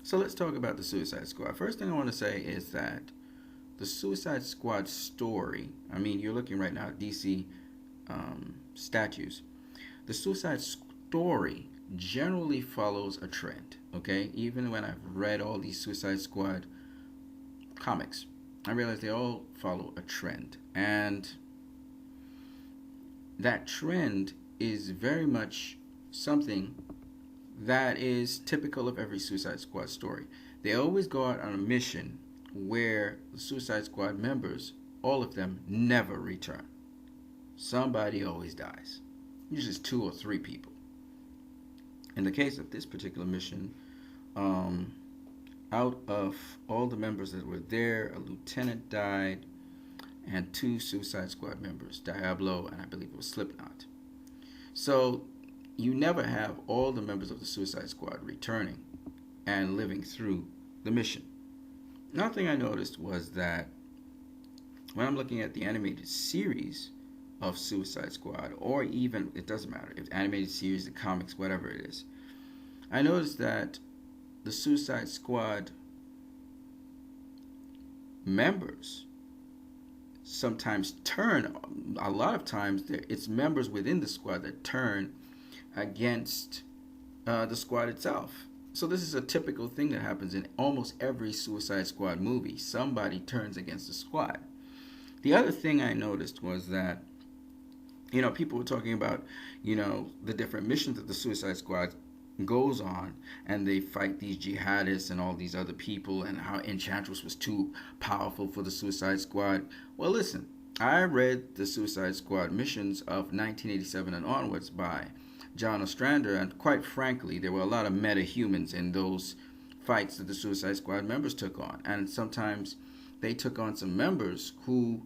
So let's talk about the Suicide Squad. First thing I want to say is that the Suicide Squad story, I mean, you're looking right now at DC statues. The Suicide story generally follows a trend, okay? Even when I've read all these Suicide Squad comics, I realize they all follow a trend. And that trend is very much something that is typical of every Suicide Squad story. They always go out on a mission where the Suicide Squad members, all of them, never return. Somebody always dies. Usually it's two or three people. In the case of this particular mission, um, out of all the members that were there, a lieutenant died, and two Suicide Squad members, Diablo and I believe it was Slipknot. So you never have all the members of the Suicide Squad returning and living through the mission. Another thing I noticed was that when I'm looking at the animated series of Suicide Squad, or even, it doesn't matter, if animated series, the comics, whatever it is, I noticed that the Suicide Squad members sometimes turn, a lot of times it's members within the squad that turn against the squad itself. So this is a typical thing that happens in almost every Suicide Squad movie. Somebody turns against the squad. The other thing I noticed was that, people were talking about, the different missions that the Suicide Squad goes on, and they fight these jihadists and all these other people, and how Enchantress was too powerful for the Suicide Squad. Well, listen, I read the Suicide Squad missions of 1987 and onwards by John Ostrander, and quite frankly, there were a lot of meta-humans in those fights that the Suicide Squad members took on, and sometimes they took on some members who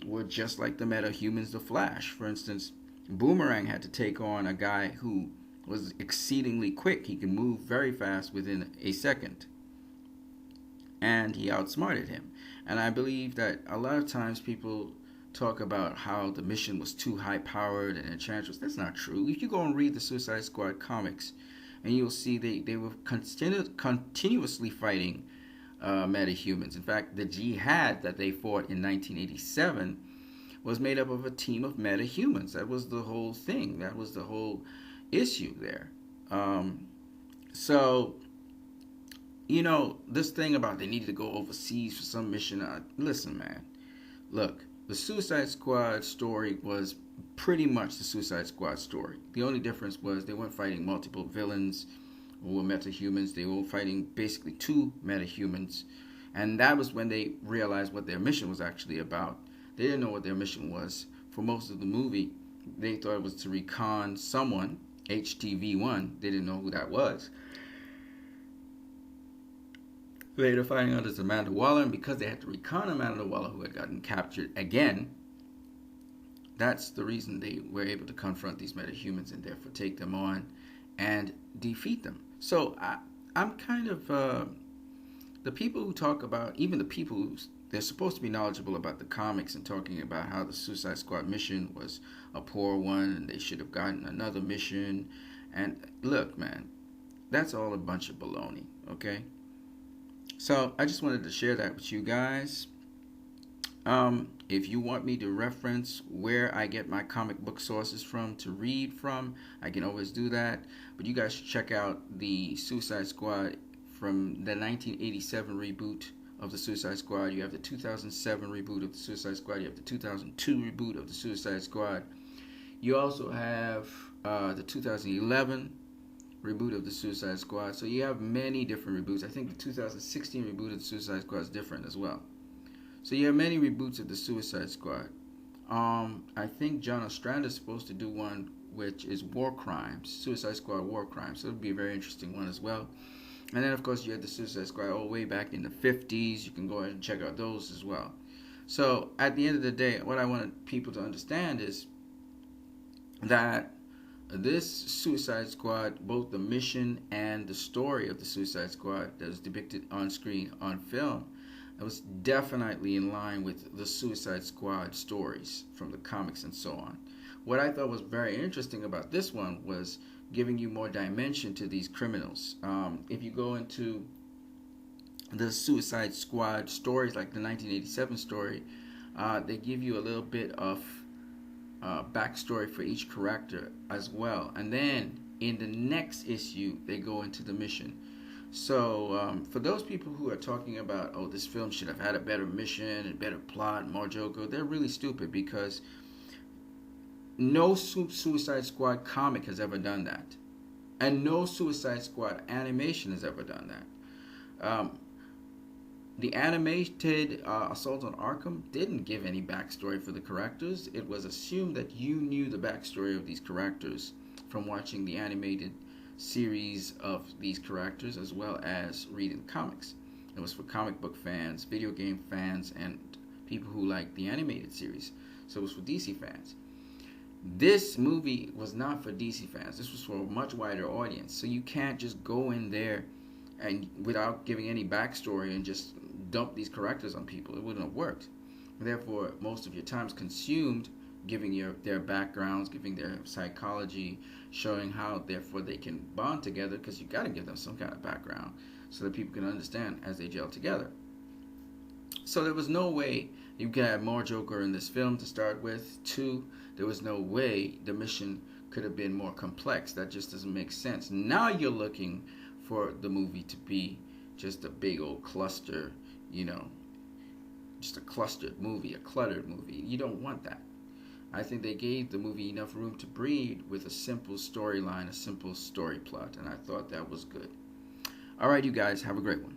were just like the meta-humans, the Flash. For instance, Boomerang had to take on a guy who was exceedingly quick. He could move very fast within a second. And he outsmarted him. And I believe that a lot of times people talk about how the mission was too high powered and Enchantress. That's not true. If you go and read the Suicide Squad comics, and you'll see they were continuously fighting metahumans. In fact, the jihad that they fought in 1987 was made up of a team of metahumans. That was the whole thing. That was the whole issue there. So, this thing about they needed to go overseas for some mission. Listen, man. Look, the Suicide Squad story was pretty much the Suicide Squad story. The only difference was they weren't fighting multiple villains or metahumans. They were fighting basically two metahumans. And that was when they realized what their mission was actually about. They didn't know what their mission was. For most of the movie, they thought it was to recon someone, HTV-1. They didn't know who that was. Later finding out it's Amanda Waller, and because they had to recon Amanda Waller, who had gotten captured again, that's the reason they were able to confront these metahumans and therefore take them on and defeat them. So I'm kind of the people who talk about, even the people who they're supposed to be knowledgeable about the comics and talking about how the Suicide Squad mission was a poor one and they should have gotten another mission. And look, man, that's all a bunch of baloney, okay? So I just wanted to share that with you guys. If you want me to reference where I get my comic book sources from to read from, I can always do that. But you guys should check out the Suicide Squad from the 1987 reboot of the Suicide Squad. You have the 2007 reboot of the Suicide Squad. You have the 2002 reboot of the Suicide Squad. You also have the 2011 reboot of the Suicide Squad. So you have many different reboots. I think the 2016 reboot of the Suicide Squad is different as well. So you have many reboots of the Suicide Squad. I think John Ostrander is supposed to do one which is War Crimes, Suicide Squad War Crimes. So it'll be a very interesting one as well. And then, of course, you had the Suicide Squad all the way back in the 50s. You can go ahead and check out those as well. So at the end of the day, what I want people to understand is that this Suicide Squad, both the mission and the story of the Suicide Squad that was depicted on screen, on film, it was definitely in line with the Suicide Squad stories from the comics and so on. What I thought was very interesting about this one was giving you more dimension to these criminals. If you go into the Suicide Squad stories, like the 1987 story, they give you a little bit of backstory for each character as well. And then in the next issue, they go into the mission. So for those people who are talking about, oh, this film should have had a better mission, a better plot, more Joker, they're really stupid, because no Suicide Squad comic has ever done that. And no Suicide Squad animation has ever done that. The animated Assault on Arkham didn't give any backstory for the characters. It was assumed that you knew the backstory of these characters from watching the animated series of these characters, as well as reading comics. It was for comic book fans, video game fans, and people who like the animated series. So it was for DC fans. This movie was not for DC fans. This was for a much wider audience. So you can't just go in there and without giving any backstory and just dump these characters on people. It wouldn't have worked. Therefore, most of your time is consumed giving their backgrounds, giving their psychology, showing how therefore they can bond together, because you got to give them some kind of background so that people can understand as they gel together. So there was no way you could have more Joker in this film to start with. Two, there was no way the mission could have been more complex. That just doesn't make sense. Now you're looking for the movie to be just a big old cluster, just a clustered movie, a cluttered movie. You don't want that. I think they gave the movie enough room to breathe with a simple storyline, a simple story plot, and I thought that was good. All right, you guys, have a great one.